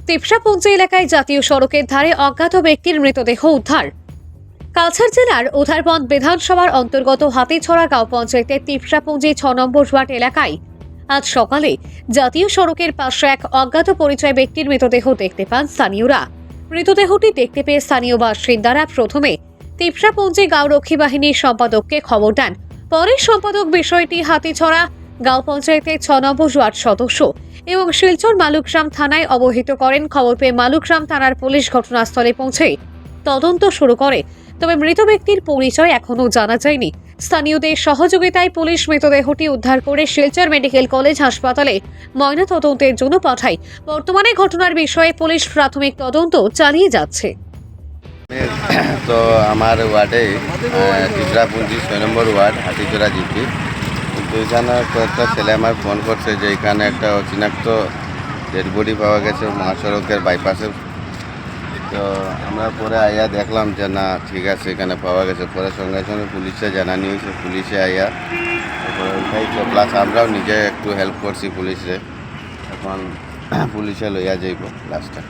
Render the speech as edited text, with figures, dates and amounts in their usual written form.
তেপসাপুঞ্জি এলাকায় জাতীয় সড়কের ধারে অজ্ঞাত ব্যক্তির মৃতদেহ উদ্ধার। কাছাড় জেলার উধারবন্দ বিধানসভার অন্তর্গত হাতিছড়া গাঁও পঞ্চায়েতের তেপসাপুঞ্জি 6 নম্বর ওয়ার্ড এলাকায় আজ সকালে জাতীয় সড়কের পাশে এক অজ্ঞাত পরিচয় ব্যক্তির মৃতদেহ দেখতে পান স্থানীয়রা। মৃতদেহটি দেখতে পেয়ে স্থানীয় বাসিন্দারা প্রথমে তেপসাপুঞ্জি গাঁও রক্ষী বাহিনীর সম্পাদককে খবর দেন। পরে সম্পাদক বিষয়টি হাতিছড়া গাঁও পঞ্চায়েতের 6 নম্বর ওয়ার্ড সদস্য এবং শিলচর মালুকগ্রাম থানায় অবহিত করেন। খবর পেয়ে মালুকগ্রাম থানার পুলিশ ঘটনাস্থলে পৌঁছে তদন্ত শুরু করে। তবে মৃত ব্যক্তির পরিচয় এখনো জানা যায়নি। স্থানীয়দের সহযোগিতায় পুলিশ মৃতদেহটি উদ্ধার করে শিলচর মেডিকেল কলেজ হাসপাতালে ময়নাতদন্তের জন্য পাঠায়। বর্তমানে ঘটনার বিষয়ে পুলিশ প্রাথমিক তদন্ত চালিয়ে যাচ্ছে। তো আমার ওয়ার্ডে তেপসাপুঞ্জি 6 নম্বর ওয়ার্ড হাতিছড়া জিপি, কিন্তু এখানে কয়েকটা ছেলে আমার ফোন করছে যে এখানে একটা অচিনাক্ত ডেড বডি পাওয়া গেছে মহাসড়কের বাইপাসে। তো আমরা পরে আইয়া দেখলাম যে না ঠিক আছে এখানে পাওয়া গেছে। পরে সঙ্গে সঙ্গে পুলিশে জানানি হয়েছে, পুলিশে আইয়া তারপরে উঠাইছে, প্লাস আমরাও নিজে একটু হেল্প করছি পুলিশে। এখন পুলিশে লইয়া যাইব লাস্টটা।